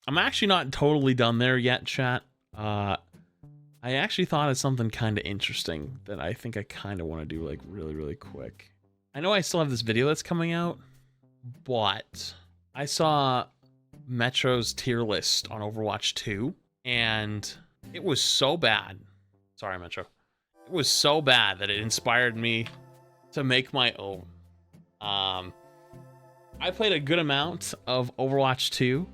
I'm actually not totally done there yet, chat. I actually thought of something kind of interesting that I think I kind of want to do like really, really quick. I know I still have this video that's coming out, but I saw Metro's tier list on Overwatch 2, and it was so bad. Sorry, Metro. It was so bad that it inspired me to make my own. I played a good amount of Overwatch 2.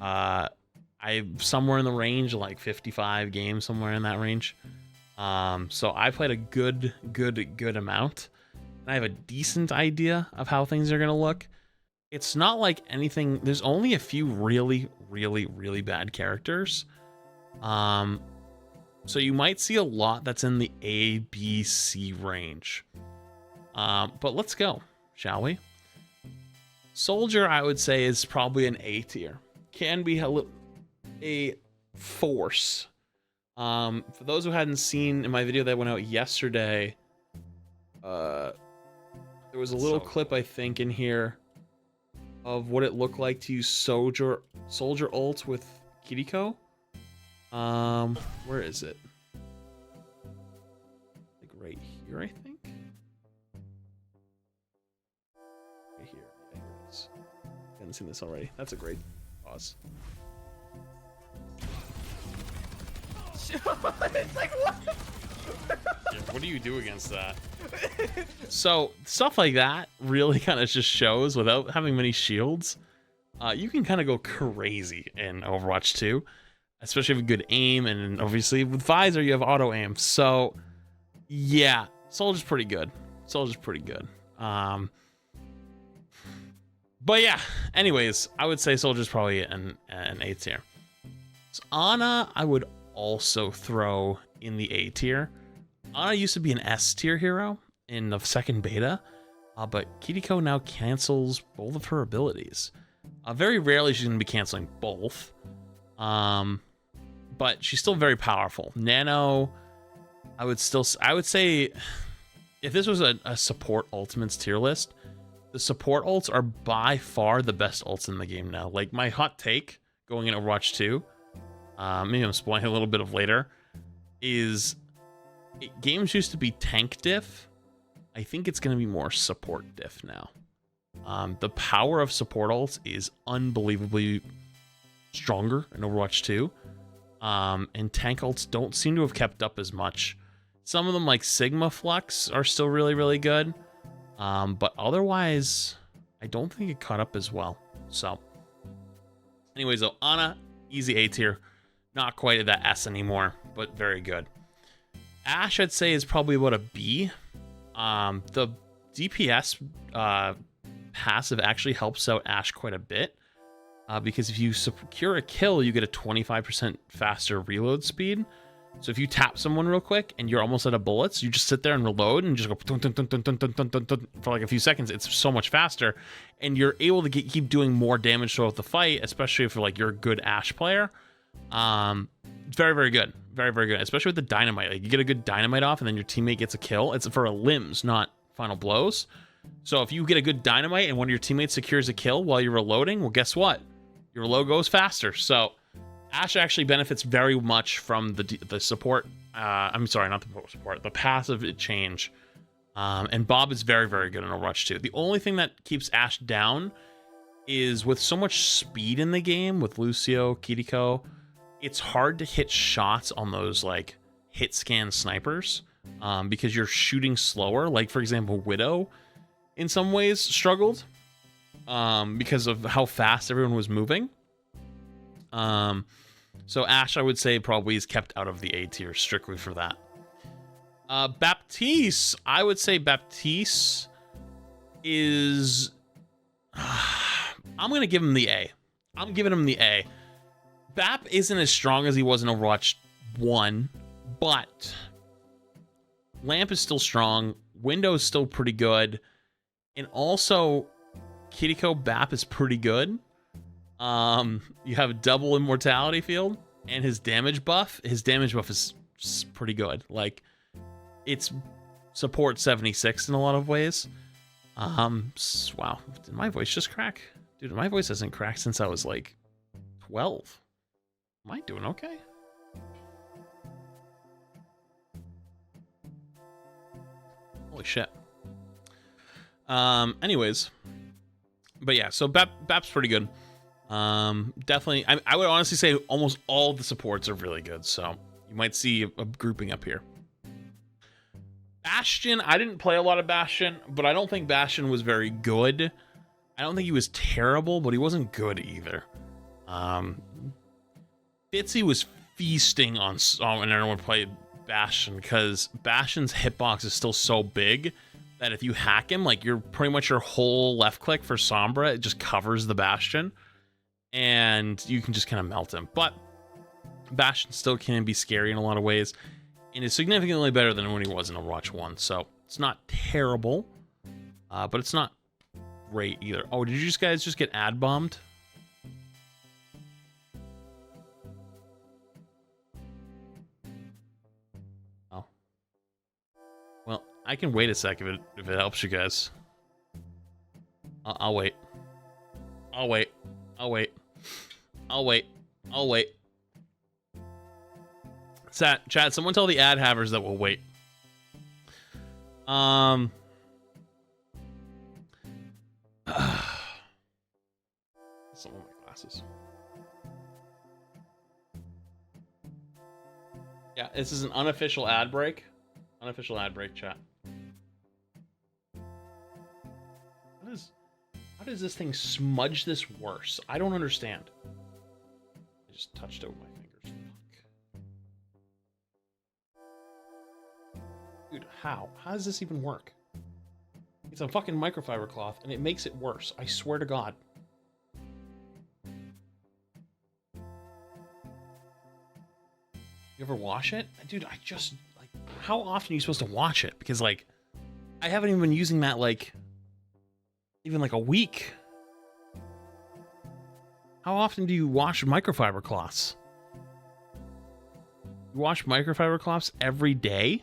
I'm somewhere in the range of like 55 games, somewhere in that range. So I played a good amount, and I have a decent idea of how things are gonna look. It's not like anything. There's only a few really bad characters. So you might see a lot that's in the A, B, C range. But let's go, shall we? Soldier, I would say, is probably an A tier. Can be a force. For those who hadn't seen in my video that went out yesterday, there was a little clip, I think, in here of what it looked like to use soldier ult with Kiriko. Where is it? Like right here, I think. Right here. Yeah, here it is. I haven't seen this already. That's a great pause. It's like, what? Yeah, what do you do against that? So stuff like that really kind of just shows, without having many shields, you can kind of go crazy in Overwatch 2, especially with good aim, and obviously with visor you have auto aim. So yeah, Soldier's pretty good. But yeah, anyways, I would say Soldier's probably an A tier. So Ana, I would also throw in the A tier. Ana used to be an S tier hero in the second beta, but Kiriko now cancels both of her abilities. Very rarely she's going to be canceling both, but she's still very powerful. Nano, I would say, if this was a support ultimates tier list, the support ults are by far the best ults in the game now. Like, my hot take going in Overwatch 2, maybe I'm spoiling a little bit of later, is games used to be tank diff. I think it's going to be more support diff now. The power of support ults is unbelievably stronger in Overwatch 2. And tank ults don't seem to have kept up as much. Some of them, like Sigma Flux, are still really good. But otherwise, I don't think it caught up as well. So, anyways, though, Ana, easy A tier. Not quite at that S anymore, but very good. Ashe, I'd say, is probably about a B. The DPS passive actually helps out Ashe quite a bit. Because if you secure a kill, you get a 25% faster reload speed. So if you tap someone real quick and you're almost out of bullets, you just sit there and reload and just go dun, dun, dun, dun, dun, dun, dun, dun, for like a few seconds. It's so much faster, and you're able to keep doing more damage throughout the fight, especially if like you're a good Ashe player. It's very good, very good, especially with the dynamite. Like, you get a good dynamite off, and then your teammate gets a kill. It's for limbs, not final blows. So if you get a good dynamite and one of your teammates secures a kill while you're reloading, well, guess what? Your reload goes faster. So Ashe actually benefits very much from the support. I'm sorry, not the support, the passive change. And Bob is very good in Overwatch 2. The only thing that keeps Ashe down is, with so much speed in the game with Lucio, Kiriko, it's hard to hit shots on those like hit scan snipers, because you're shooting slower. Like, for example, Widow in some ways struggled because of how fast everyone was moving. So Ashe, I would say, probably is kept out of the A tier strictly for that. Baptiste, I would say Baptiste is... I'm going to give him the A. I'm giving him the A. Bap isn't as strong as he was in Overwatch 1, but Lamp is still strong. Window's still pretty good. And also, Kiriko Bap is pretty good. You have double immortality field, and his damage buff. His damage buff is pretty good. Like, it's support 76 in a lot of ways. Wow, did my voice just crack? Dude, my voice hasn't cracked since I was like 12. Am I doing okay? Holy shit. Anyways. But yeah, so BAP's pretty good. Definitely, I would honestly say almost all the supports are really good, so you might see a grouping up here. Bastion, I didn't play a lot of Bastion, but I don't think Bastion was very good. I don't think he was terrible, but he wasn't good either. Fitzy was feasting on when everyone played Bastion, because Bastion's hitbox is still so big that if you hack him, like, you're pretty much your whole left click for Sombra, it just covers the Bastion, and you can just kind of melt him. But Bastion still can be scary in a lot of ways, and is significantly better than when he was in Overwatch 1, so it's not terrible, but it's not great either. Oh, did you guys just get ad bombed? Oh. Well, I can wait a sec if it helps you guys. I'll wait. I'll wait. I'll wait. I'll wait. I'll wait. Chat, someone tell the ad havers that we'll wait. Someone with my glasses. Yeah, this is an unofficial ad break. Unofficial ad break, chat. How does this thing smudge this worse? I don't understand. I just touched it with my fingers. Fuck. Dude, how? How does this even work? It's a fucking microfiber cloth, and it makes it worse. I swear to God. You ever wash it? Dude, I just, like, how often are you supposed to wash it? Because, like, I haven't even been using that, like, even like a week. How often do you wash microfiber cloths? You wash microfiber cloths every day?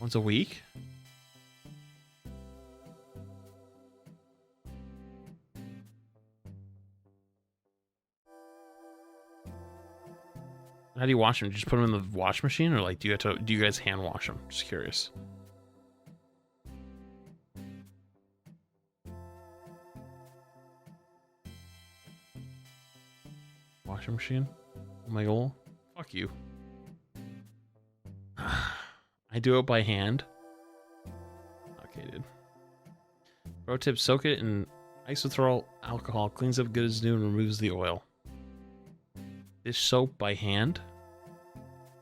Once a week? How do you wash them? Do you just put them in the wash machine, or like do you guys hand wash them? Just curious. Washing machine? Oh my god. Fuck you. I do it by hand. Okay, dude. Pro tip, soak it in isothermal alcohol, cleans up good as new, and removes the oil. Dish soap by hand?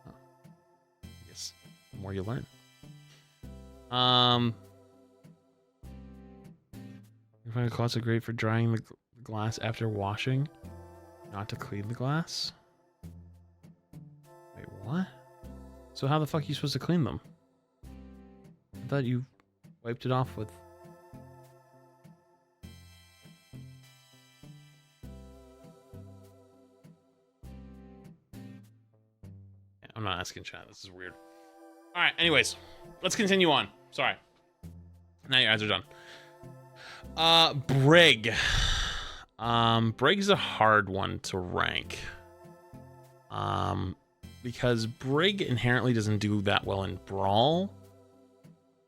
Oh. I guess the more you learn. Refined cloths are great for drying the glass after washing. Not to clean the glass? Wait, what? So how the fuck are you supposed to clean them? I thought you wiped it off with... I'm not asking chat. This is weird. Alright, anyways. Let's continue on. Sorry. Now your ads are done. Brig. Brig's a hard one to rank. Because Brig inherently doesn't do that well in Brawl,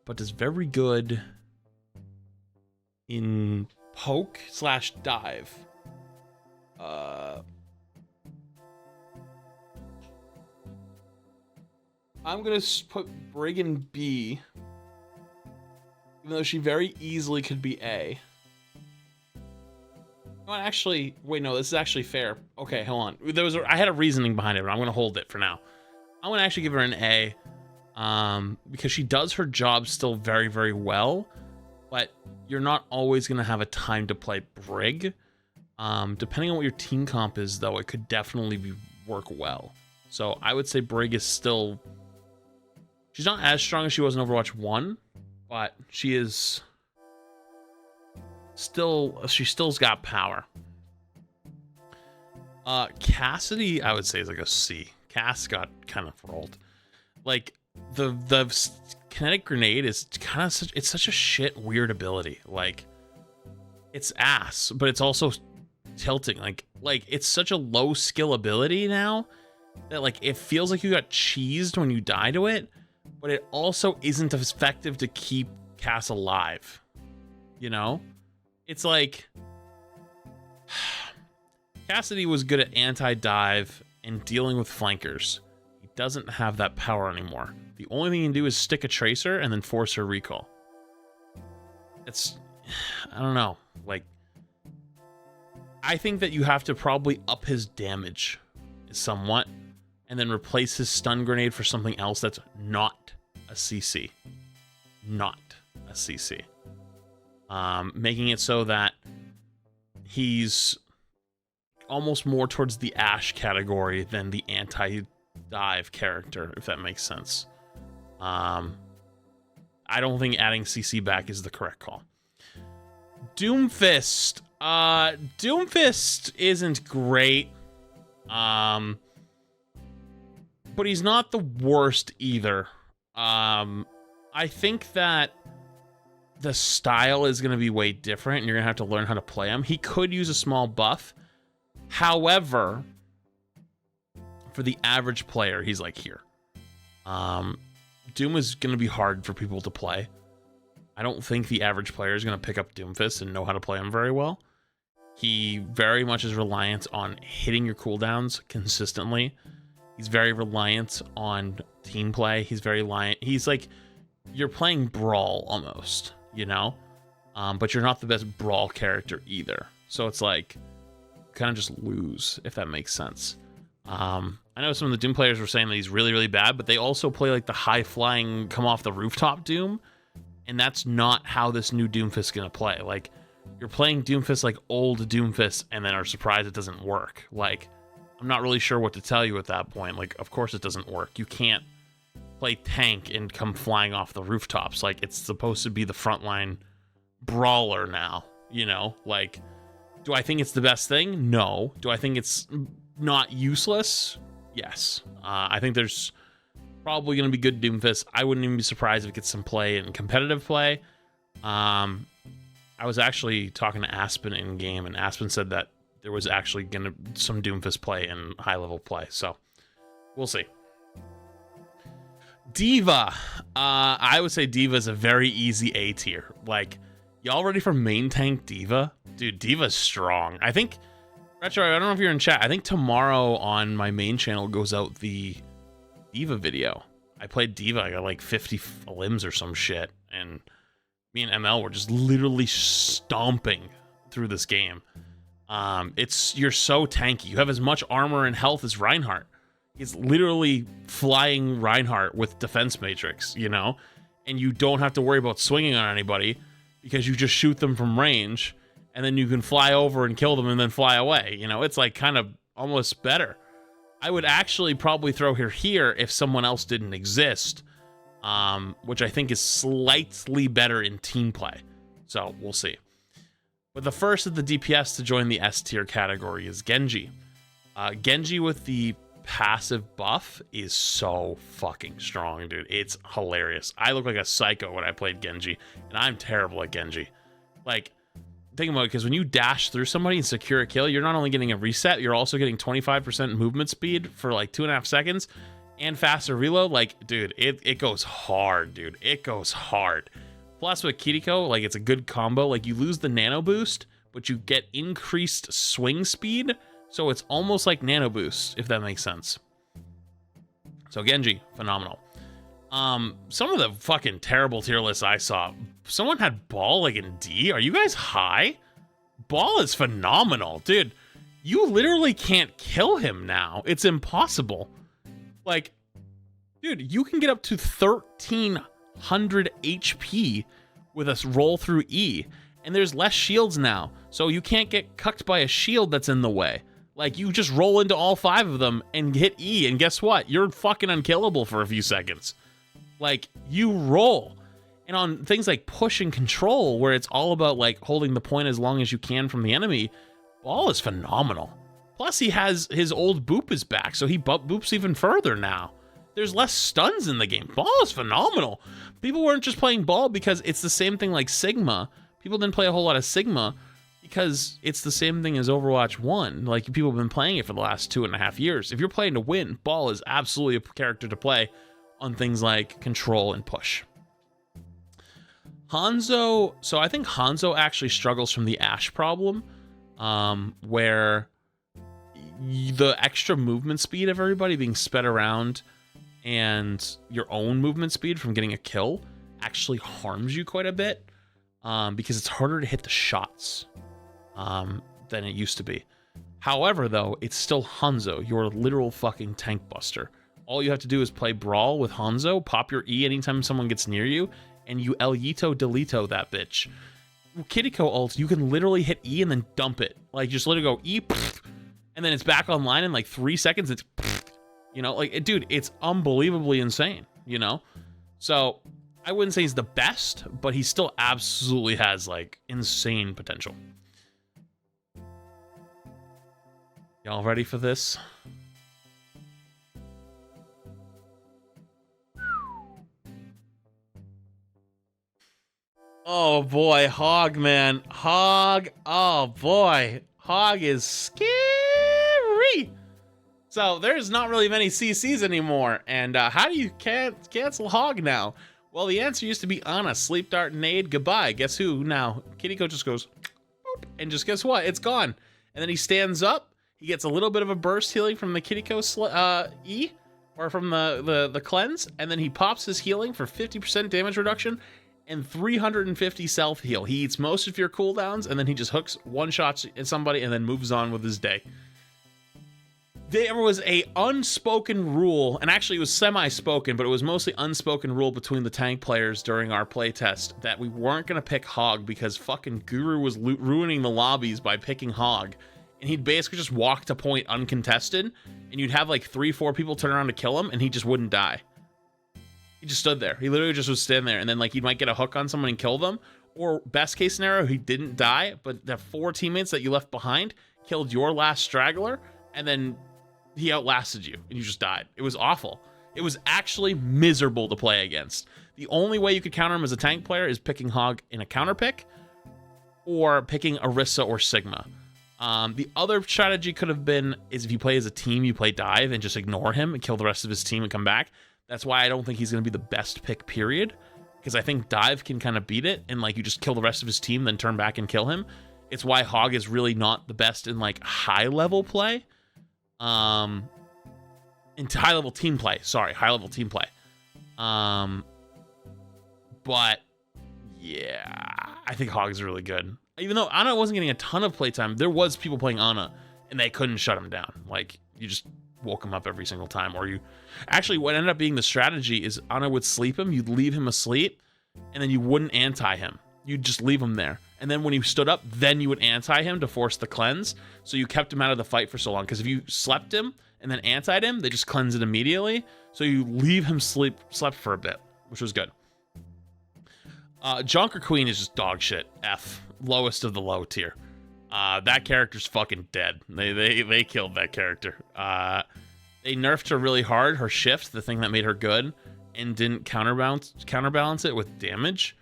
but is very good in poke/dive. I'm gonna put Brig in B, even though she very easily could be A. Actually, wait, no, this is actually fair. Okay, hold on. I had a reasoning behind it, but I'm going to hold it for now. I'm going to actually give her an A, because she does her job still very, very well, but you're not always going to have a time to play Brig. Depending on what your team comp is, though, it could definitely work well. So I would say Brig is still... She's not as strong as she was in Overwatch 1, but she is... she still's got power. Cassidy, I would say, is like a C. Cass got kind of rolled. Like the kinetic grenade is kind of such a shit weird ability. Like it's ass, but it's also tilting. Like it's such a low skill ability now that like it feels like you got cheesed when you die to it, but it also isn't effective to keep Cass alive. You know? It's like Cassidy was good at anti-dive and dealing with flankers. He doesn't have that power anymore. The only thing he can do is stick a tracer and then force her recall. It's, I don't know. Like, I think that you have to probably up his damage somewhat and then replace his stun grenade for something else that's not a CC. Not a CC. Making it so that he's almost more towards the Ashe category than the anti-dive character, if that makes sense. I don't think adding CC back is the correct call. Doomfist. Doomfist isn't great. But he's not the worst either. I think that the style is going to be way different, and you're going to have to learn how to play him. He could use a small buff. However, for the average player, he's like here. Doom is going to be hard for people to play. I don't think the average player is going to pick up Doomfist and know how to play him very well. He very much is reliant on hitting your cooldowns consistently. He's very reliant on team play. He's very reliant. He's like, you're playing Brawl almost, you know? But you're not the best Brawl character either. So it's like, kind of just lose, if that makes sense. I know some of the Doom players were saying that he's really, really bad, but they also play like the high-flying, come-off-the-rooftop Doom, and that's not how this new Doomfist is going to play. Like, you're playing Doomfist like old Doomfist, and then are surprised it doesn't work. Like, I'm not really sure what to tell you at that point. Like, of course it doesn't work. You can't play tank and come flying off the rooftops. Like, it's supposed to be the frontline brawler now, you know? Like, do I think it's the best thing? No. Do I think it's not useless? Yes. I think there's probably going to be good Doomfist. I wouldn't even be surprised if it gets some play in competitive play. I was actually talking to Aspen in game, and Aspen said that there was actually going to some Doomfist play in high level play. So we'll see. Diva. I would say Diva is a very easy A tier. Like, y'all ready for main tank Diva? Dude, Diva's strong. I think, Retro, I don't know if you're in chat. I think tomorrow on my main channel goes out the Diva video. I played Diva. I got like 50 limbs or some shit. And me and ML were just literally stomping through this game. You're so tanky. You have as much armor and health as Reinhardt. He's literally flying Reinhardt with defense matrix, you know? And you don't have to worry about swinging on anybody because you just shoot them from range, and then you can fly over and kill them and then fly away. You know, it's like kind of almost better. I would actually probably throw her here if someone else didn't exist, which I think is slightly better in team play. So we'll see. But the first of the DPS to join the S tier category is Genji. Genji with the passive buff is so fucking strong, dude. It's hilarious. I look like a psycho when I played Genji, and I'm terrible at Genji. Like, think about it, because when you dash through somebody and secure a kill, you're not only getting a reset, you're also getting 25% movement speed for like 2.5 seconds and faster reload. Like, dude, it goes hard, dude. It goes hard. Plus with Kiriko, like, it's a good combo. Like, you lose the nano boost, but you get increased swing speed. So it's almost like nano boost, if that makes sense. So Genji, phenomenal. Some of the fucking terrible tier lists I saw. Someone had Ball like in D. Are you guys high? Ball is phenomenal, dude. You literally can't kill him now. It's impossible. Like, dude, you can get up to 1300 HP with a roll through E, and there's less shields now, so you can't get cucked by a shield that's in the way. Like, you just roll into all 5 of them and hit E, and guess what? You're fucking unkillable for a few seconds. Like, you roll. And on things like push and control, where it's all about, like, holding the point as long as you can from the enemy, Ball is phenomenal. Plus, he has his old boop is back, so he boops even further now. There's less stuns in the game. Ball is phenomenal. People weren't just playing Ball because it's the same thing like Sigma. People didn't play a whole lot of Sigma because it's the same thing as Overwatch 1. Like, people have been playing it for the last 2.5 years. If you're playing to win, Ball is absolutely a character to play on things like control and push. Hanzo, so I think Hanzo actually struggles from the Ashe problem, where the extra movement speed of everybody being sped around and your own movement speed from getting a kill actually harms you quite a bit, because it's harder to hit the shots than it used to be. However, though, it's still Hanzo, your literal fucking tank buster. All you have to do is play Brawl with Hanzo, pop your E anytime someone gets near you, and you Elito Delito that bitch. Kiriko ult, you can literally hit E and then dump it. Like, just let it go E, and then it's back online in like 3 seconds. It's, you know, like, dude, it's unbelievably insane, you know? So, I wouldn't say he's the best, but he still absolutely has, like, insane potential. Y'all ready for this? Oh boy, Hog, man. Hog, oh boy. Hog is scary. So there's not really many CCs anymore. And how do you cancel Hog now? Well, the answer used to be Ana, Sleep Dart, Nade, goodbye. Guess who now? Kiriko just goes, boop, and just guess what? It's gone. And then he stands up. He gets a little bit of a burst healing from the Kiriko E, or from the cleanse. And then he pops his healing for 50% damage reduction and 350 self heal. He eats most of your cooldowns, and then he just hooks one shot at somebody and then moves on with his day. There was a unspoken rule, and actually it was semi-spoken, but it was mostly unspoken rule between the tank players during our playtest that we weren't going to pick Hog because fucking Guru was ruining the lobbies by picking Hog. And he'd basically just walk to point uncontested, and you'd have like 3-4 people turn around to kill him, and he just wouldn't die. He just stood there. He literally just was standing there, and then like he might get a hook on someone and kill them. Or best case scenario, he didn't die, but the 4 teammates that you left behind killed your last straggler, and then he outlasted you, and you just died. It was awful. It was actually miserable to play against. The only way you could counter him as a tank player is picking Hog in a counter pick, or picking Orisa or Sigma. The other strategy could have been is if you play as a team, you play dive and just ignore him and kill the rest of his team and come back. That's why I don't think he's going to be the best pick, period. Because I think dive can kind of beat it, and like you just kill the rest of his team, then turn back and kill him. It's why Hog is really not the best in like high level play. Into high level team play. Sorry, high level team play. But yeah, I think Hog is really good. Even though Ana wasn't getting a ton of playtime, there was people playing Ana, and they couldn't shut him down. Like, you just woke him up every single time, or you... Actually, what ended up being the strategy is Ana would sleep him, you'd leave him asleep, and then you wouldn't anti him. You'd just leave him there. And then when he stood up, then you would anti him to force the cleanse, so you kept him out of the fight for so long. Because if you slept him and then antied him, they just cleanse it immediately. So you leave him slept for a bit, which was good. Junker Queen is just dog shit. F. Lowest of the low tier. That character's fucking dead. They killed that character. They nerfed her really hard, her shift, the thing that made her good, and didn't counterbalance it with damage.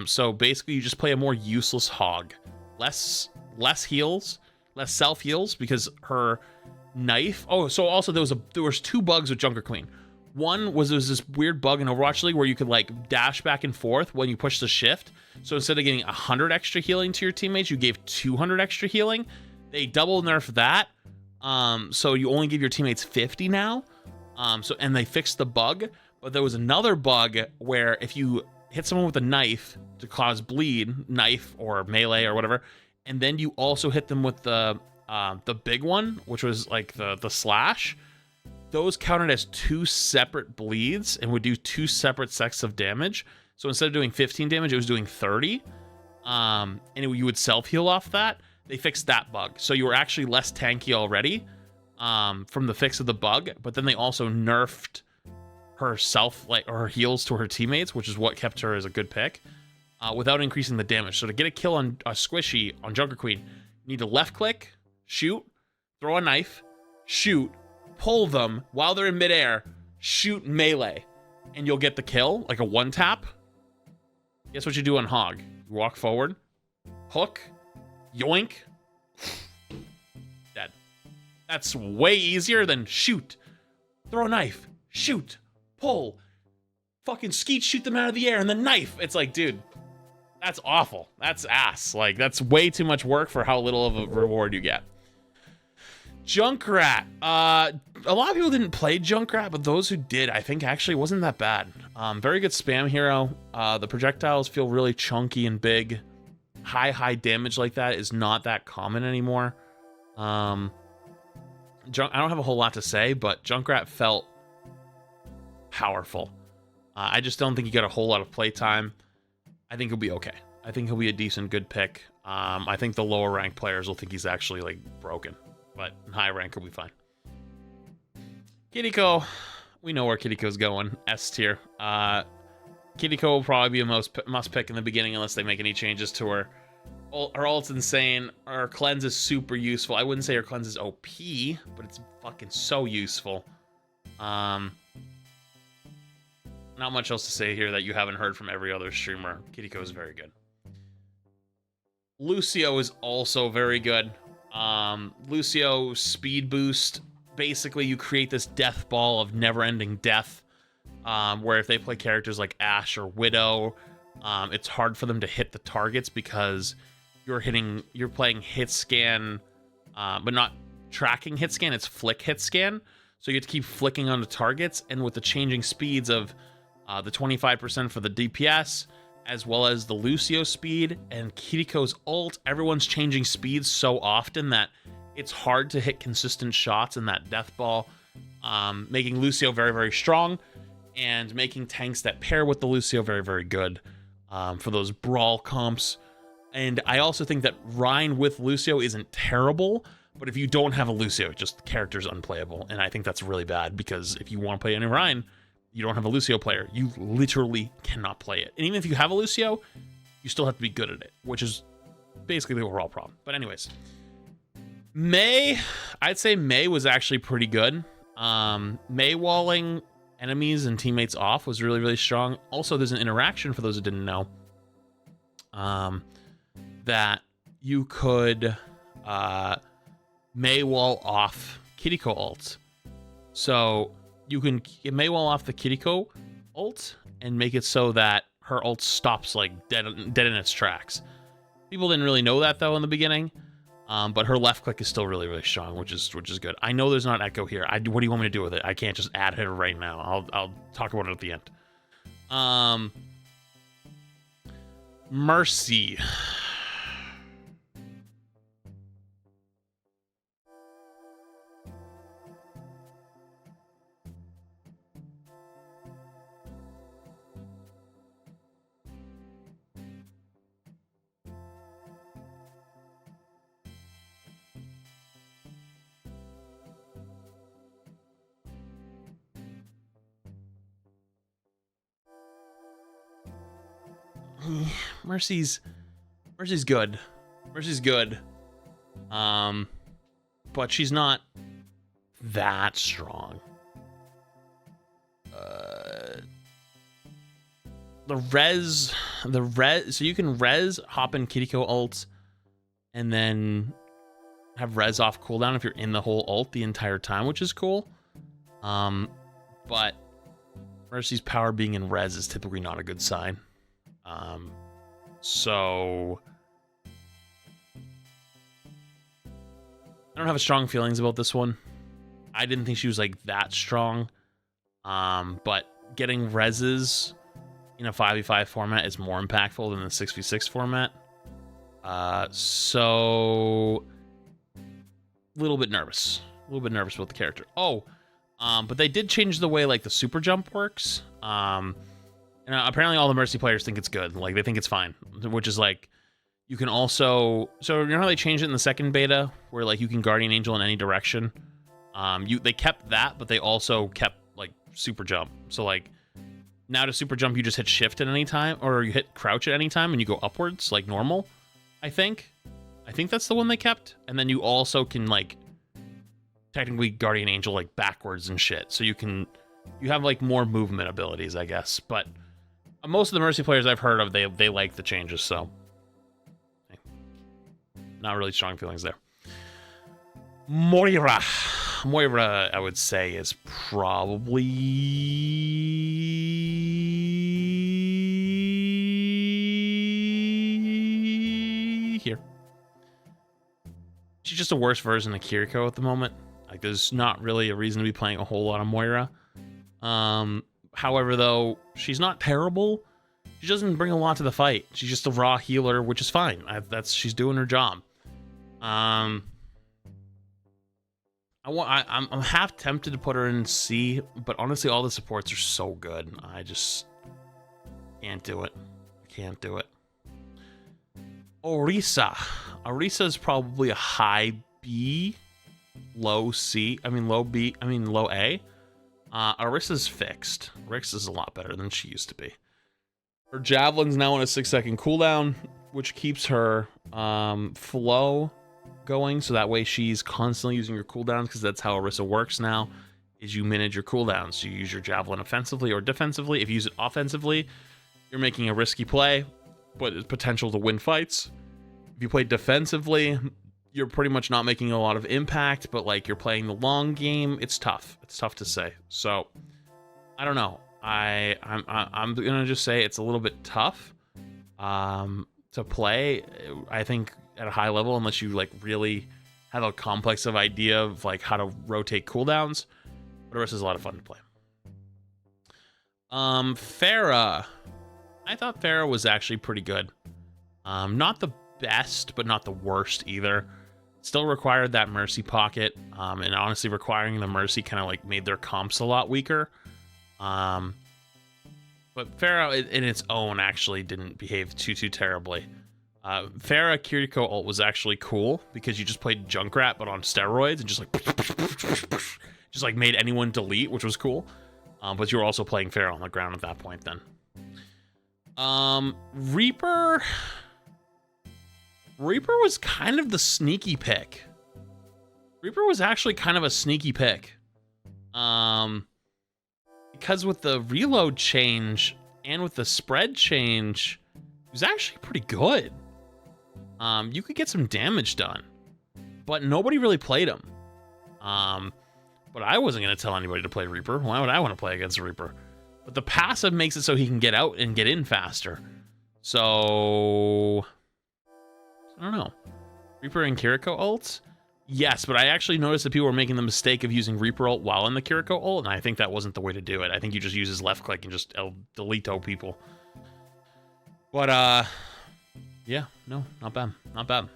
So basically you just play a more useless Hog. Less heals, less self heals, because her knife... Oh, so also there was 2 bugs with Junker Queen. One was there was this weird bug in Overwatch League where you could like dash back and forth when you push the shift. So instead of getting 100 extra healing to your teammates, you gave 200 extra healing. They double nerfed that. So you only give your teammates 50 now. And they fixed the bug. But there was another bug where if you hit someone with a knife to cause bleed, knife or melee or whatever, and then you also hit them with the big one, which was like the slash, those counted as 2 separate bleeds and would do 2 separate sets of damage. So instead of doing 15 damage, it was doing 30. You would self-heal off that. They fixed that bug. So you were actually less tanky already from the fix of the bug, but then they also nerfed her her heals to her teammates, which is what kept her as a good pick, without increasing the damage. So to get a kill on a squishy on Junker Queen, you need to left click, shoot, throw a knife, shoot, pull them while they're in midair, shoot melee, and you'll get the kill, like a 1-tap. Guess what you do on Hog? You walk forward, hook, Yoink. Dead. That's way easier than shoot, throw a knife, shoot, pull, fucking skeet, shoot them out of the air, and then knife. It's like, dude, that's awful. That's ass. Like, that's way too much work for how little of a reward you get. Junkrat. A lot of people didn't play Junkrat, but those who did, I think actually wasn't that bad. Very good spam hero. The projectiles feel really chunky and big. High damage like that is not that common anymore. I don't have a whole lot to say, but Junkrat felt powerful. I just don't think he got a whole lot of playtime. I think he'll be okay. I think he'll be a decent, good pick. I think the lower ranked players will think he's actually like broken, but in high rank he'll be fine. Kiriko, we know where Kiriko's going. S tier. Kiriko will probably be a must pick in the beginning unless they make any changes to her. Her ult's insane. Her cleanse is super useful. I wouldn't say her cleanse is OP, but it's fucking so useful. Not much else to say here that you haven't heard from every other streamer. Kiriko is very good. Lucio is also very good. Lucio speed boost. Basically, you create this death ball of never-ending death, where if they play characters like Ashe or Widow, it's hard for them to hit the targets because you're playing hit scan, but not tracking hit scan. It's flick hit scan, so you have to keep flicking onto targets. And with the changing speeds of the 25% for the DPS, as well as the Lucio speed and Kiriko's ult, everyone's changing speeds so often that it's hard to hit consistent shots in that death ball, making Lucio very, very strong and making tanks that pair with the Lucio very, very good for those brawl comps. And I also think that Rein with Lucio isn't terrible, but if you don't have a Lucio, just the character's unplayable. And I think that's really bad because if you want to play any Rein, you don't have a Lucio player. You literally cannot play it. And even if you have a Lucio, you still have to be good at it, which is basically the overall problem. But anyways, Mei, I'd say Mei was actually pretty good. Mei walling enemies and teammates off was really, really strong. Also, there's an interaction for those who didn't know, that you could Mei wall off Kiriko ult. So you can Mei wall off the Kiriko ult and make it so that her ult stops like dead in its tracks. People didn't really know that though in the beginning. But her left click is still really, really strong, which is good. I know there's not echo here. What do you want me to do with it? I can't just add it right now. I'll talk about it at the end. Mercy. Mercy's good. Mercy's good. But she's not that strong. The res, so you can res, hop in Kiriko ult, and then have res off cooldown if you're in the whole ult the entire time, which is cool. But Mercy's power being in res is typically not a good sign. So I don't have strong feelings about this one. I didn't think she was like that strong. But getting reses in a 5v5 format is more impactful than the 6v6 format. So a little bit nervous about the character. But they did change the way like the super jump works. And apparently all the Mercy players think it's good. Like, they think it's fine. Which is, like, you can also... So, you know how they changed it in the second beta? Where, like, you can Guardian Angel in any direction? They kept that, but they also kept, like, Super Jump. So, like, now to Super Jump, you just hit Shift at any time. Or you hit Crouch at any time, and you go upwards, like normal, I think. I think that's the one they kept. And then you also can, like, technically Guardian Angel, like, backwards and shit. So you have, like, more movement abilities, I guess. But... most of the Mercy players I've heard of, they like the changes, so. not really strong feelings there. Moira, I would say is probably here. She's just a worse version of Kiriko at the moment. Like, there's not really a reason to be playing a whole lot of Moira. However, though, she's not terrible. She doesn't bring a lot to the fight. She's just a raw healer, which is fine. She's doing her job. I'm half tempted to put her in C, but honestly, all the supports are so good. I just can't do it. I can't do it. Orisa. Orisa is probably a high B, low C. Low B. Low A. Orisa's fixed. Orisa's a lot better than she used to be. Her javelin's now on a 6-second cooldown, which keeps her flow going, so that way she's constantly using her cooldowns, because that's how Orisa works now, is you manage your cooldowns. You use your javelin offensively or defensively. If you use it offensively, you're making a risky play, but it's potential to win fights. If you play defensively, you're pretty much not making a lot of impact, but like you're playing the long game. It's tough. It's tough to say. So I don't know. I'm gonna just say it's a little bit tough to play, I think, at a high level, unless you like really have a complex of idea of like how to rotate cooldowns. But the rest is a lot of fun to play. Pharah. I thought Pharah was actually pretty good. Not the best, but not the worst either. Still required that Mercy pocket, and honestly, requiring the Mercy kind of like made their comps a lot weaker. But Pharah in its own actually didn't behave too terribly. Pharah Kiriko ult was actually cool because you just played Junkrat but on steroids and just like made anyone delete, which was cool. But you were also playing Pharah on the ground at that point then. Reaper was kind of the sneaky pick. Reaper was actually kind of a sneaky pick. Because with the reload change and with the spread change, it was actually pretty good. You could get some damage done, but nobody really played him. But I wasn't going to tell anybody to play Reaper. Why would I want to play against a Reaper? But the passive makes it so he can get out and get in faster. So I don't know. Reaper and Kiriko ults? Yes, but I actually noticed that people were making the mistake of using Reaper ult while in the Kiriko ult, and I think that wasn't the way to do it. I think you just use his left click and just delete people. But, yeah, no, not bad. Not bad.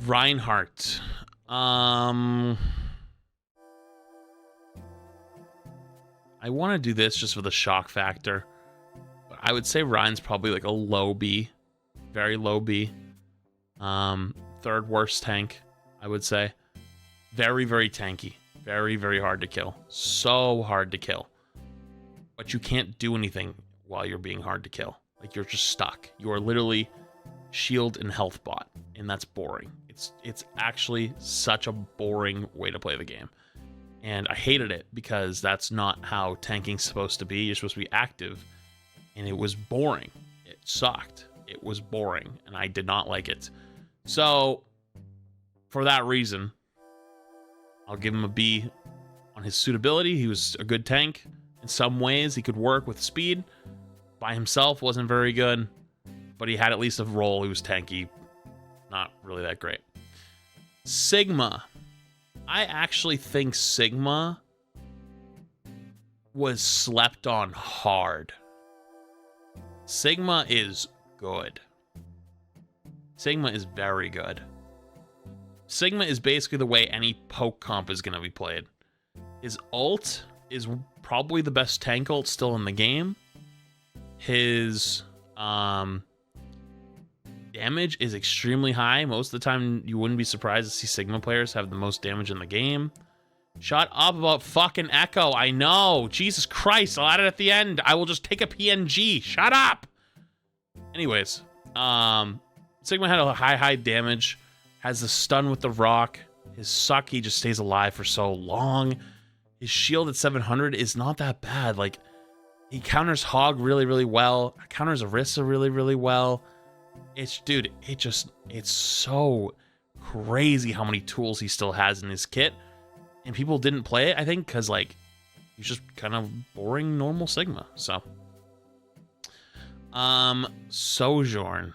Reinhardt. I want to do this just for the shock factor. But I would say Ryan's probably like a low B. Very low B. Third worst tank, I would say. Very tanky. Very hard to kill. So hard to kill. But you can't do anything while you're being hard to kill. Like, you're just stuck. You are literally shield and health bot, and that's boring. It's actually such a boring way to play the game. And I hated it because that's not how tanking's supposed to be. You're supposed to be active, and it was boring. It sucked. It was boring, and I did not like it. So, for that reason, I'll give him a B on his suitability. He was a good tank. In some ways, he could work with speed. By himself, wasn't very good. But he had at least a role. He was tanky. Not really that great. Sigma. I actually think Sigma was slept on hard. Sigma is good. Sigma is very good. Sigma is basically the way any poke comp is going to be played. His ult is probably the best tank ult still in the game. His damage is extremely high. Most of the time, you wouldn't be surprised to see Sigma players have the most damage in the game. Shut up about fucking Echo. I know. Jesus Christ. I'll add it at the end. I will just take a PNG. Shut up. Anyways, Sigma had a high damage. Has the stun with the rock. His suck, he just stays alive for so long. His shield at 700 is not that bad. Like, he counters Hog really well. Counters Orisa really well. Dude, it's so crazy how many tools he still has in his kit. And people didn't play it, I think, because, like, he's just kind of boring normal Sigma. So, Sojourn.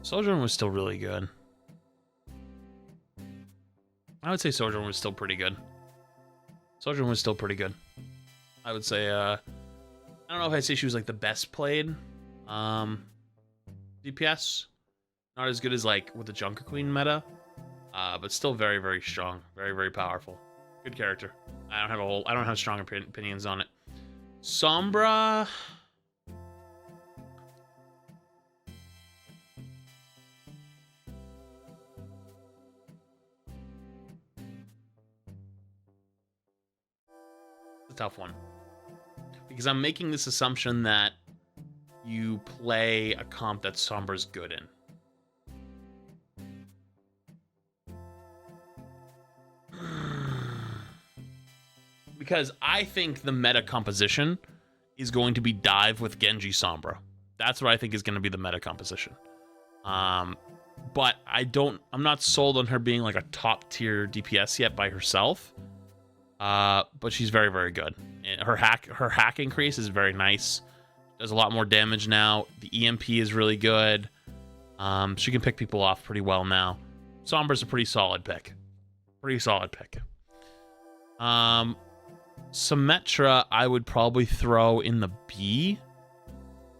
Sojourn was still really good. I would say Sojourn was still pretty good. Sojourn was still pretty good. I would say, I don't know if I'd say she was, like, the best played DPS. Not as good as, like, with the Junker Queen meta, but still very, very strong. Very, very powerful. Good character. I don't have strong opinions on it. Sombra... a tough one, because I'm making this assumption that you play a comp that Sombra's good in. Because I think the meta composition is going to be dive with Genji Sombra. That's what I think is going to be the meta composition. But I'm not sold on her being like a top tier DPS yet by herself. But she's very, very good. Her hack increase is very nice. Does a lot more damage now. The EMP is really good. She can pick people off pretty well now. Sombra's a pretty solid pick. Symmetra, I would probably throw in the B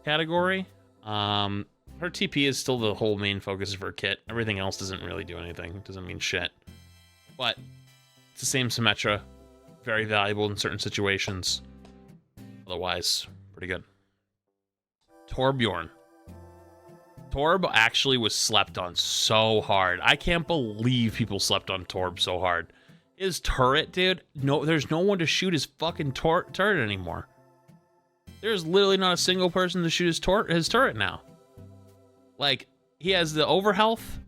category. Her TP is still the whole main focus of her kit. Everything else doesn't really do anything. It doesn't mean shit. But it's the same Symmetra. Very valuable in certain situations. Otherwise, pretty good. Torbjorn. Torb actually was slept on so hard. I can't believe people slept on Torb so hard. His turret, dude. No, there's no one to shoot his fucking turret anymore. There's literally not a single person to shoot his turret now. Like, he has the overhealth.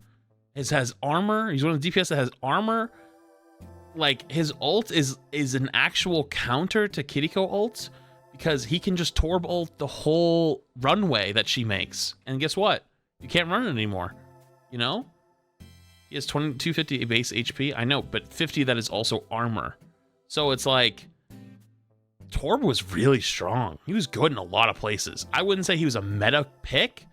He has armor. He's one of the DPS that has armor. Like, his ult is an actual counter to Kiriko ult, because he can just Torb ult the whole runway that she makes. And guess what? You can't run it anymore. You know? He has 250 base HP. I know, but 50 that is also armor. So it's like, Torb was really strong. He was good in a lot of places. I wouldn't say he was a meta pick,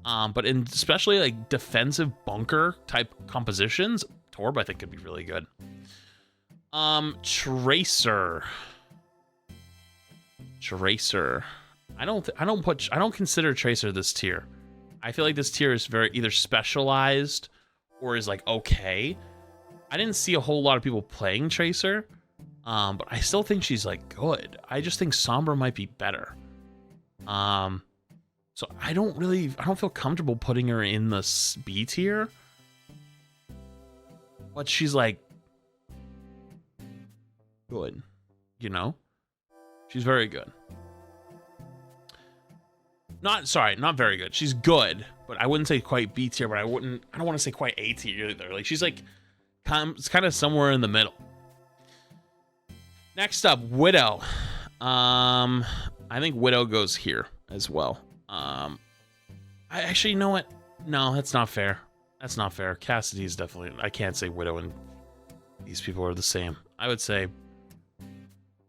but in especially like defensive bunker type compositions, Torb I think could be really good. Tracer. I don't consider Tracer this tier. I feel like this tier is very either specialized or is like okay. I didn't see a whole lot of people playing Tracer, but I still think she's like good. I just think Sombra might be better. So I don't feel comfortable putting her in the B tier. But she's like good, you know? She's very good. Not very good. She's good, but I wouldn't say quite B tier, but I don't want to say quite A tier either. Like, she's like it's kind of somewhere in the middle. Next up, Widow. I think Widow goes here as well. I actually, you know what? No, that's not fair. That's not fair. Cassidy is definitely, I can't say Widow and these people are the same. I would say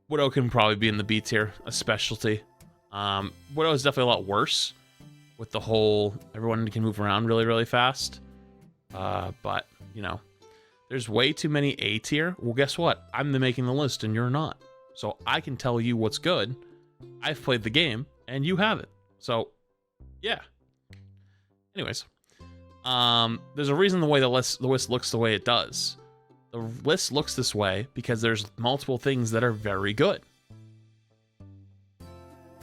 Widow can probably be in the B tier, a specialty. Widow is definitely a lot worse with the whole everyone can move around really, really fast. But, you know, there's way too many A tier. Well, guess what? I'm making the list and you're not. So I can tell you what's good. I've played the game and you haven't. So, yeah. Anyways, there's a reason the way the list looks the way it does. The list looks this way because there's multiple things that are very good.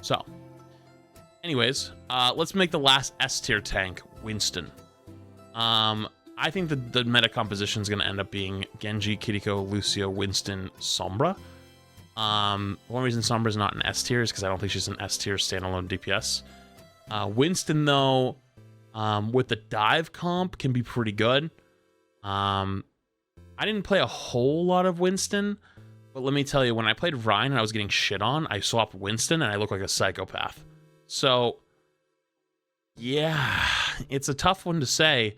So, anyways, let's make the last S tier tank Winston. I think the meta composition is going to end up being Genji, Kiriko, Lucio, Winston, Sombra. One reason Sombra is not an S tier is because I don't think she's an S tier standalone DPS. Winston, though, with the dive comp, can be pretty good. I didn't play a whole lot of Winston, But let me tell you, when I played Ryan and I was getting shit on, I swapped Winston and I look like a psychopath. So, yeah, it's a tough one to say.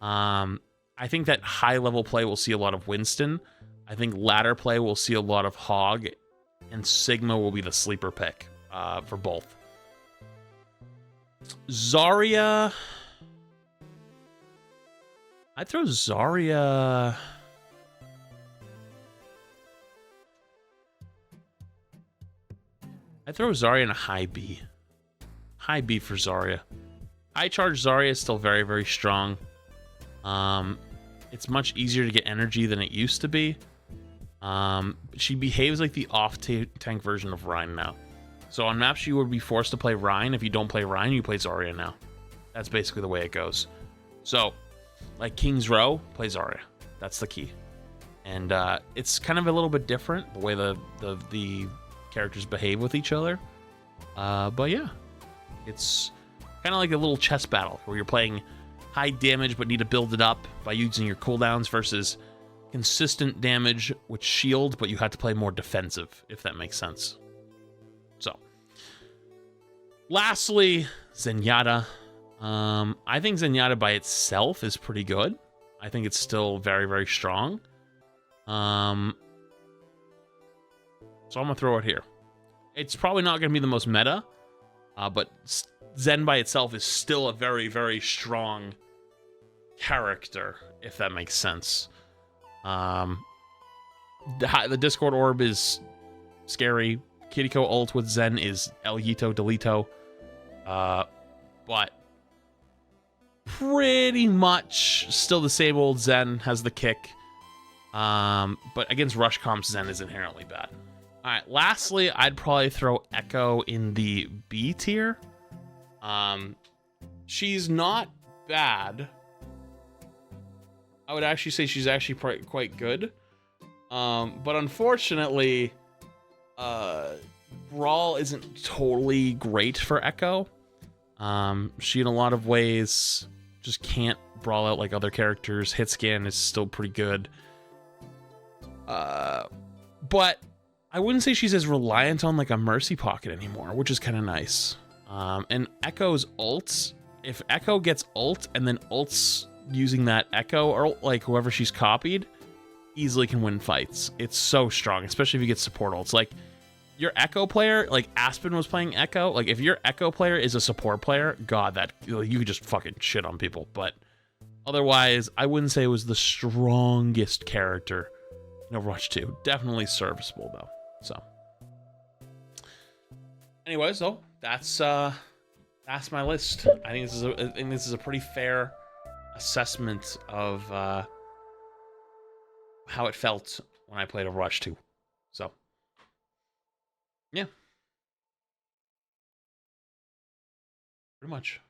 I think that high-level play will see a lot of Winston. I think ladder play will see a lot of Hog. And Sigma will be the sleeper pick for both. Zarya... I'd throw Zarya... I'd throw Zarya in a high B. High B for Zarya. High charge Zarya is still very, very strong. It's much easier to get energy than it used to be. She behaves like the off-tank version of Rein now. So on maps, you would be forced to play Rein. If you don't play Rein, you play Zarya now. That's basically the way it goes. So, like King's Row, play Zarya. That's the key. And it's kind of a little bit different, the way the characters behave with each other. But yeah, it's kind of like a little chess battle where you're playing high damage but need to build it up by using your cooldowns versus consistent damage with shield, but you have to play more defensive, if that makes sense. So, lastly, Zenyatta. I think Zenyatta by itself is pretty good. I think it's still very, very strong. So I'm going to throw it here. It's probably not going to be the most meta, but Zen by itself is still a very, very strong character, if that makes sense. The Discord Orb is scary. Kiriko ult with Zen is El Yito Delito. But pretty much still the same old Zen, has the kick. But against Rush comps, Zen is inherently bad. Alright, lastly, I'd probably throw Echo in the B tier. She's not bad. I would actually say she's actually quite good. But unfortunately, Brawl isn't totally great for Echo. She, in a lot of ways, just can't brawl out like other characters. Hit scan is still pretty good. But I wouldn't say she's as reliant on like a Mercy Pocket anymore, which is kind of nice. And Echo's ults, if Echo gets ult and then ults using that Echo or like whoever she's copied, easily can win fights. It's so strong, especially if you get support ults. Like your Echo player, like Aspen was playing Echo. Like if your Echo player is a support player, God, that you could just fucking shit on people. But otherwise, I wouldn't say it was the strongest character in Overwatch 2. Definitely serviceable though. So, anyways, though, that's my list. I think this is a pretty fair assessment of how it felt when I played Overwatch 2. So, yeah, pretty much.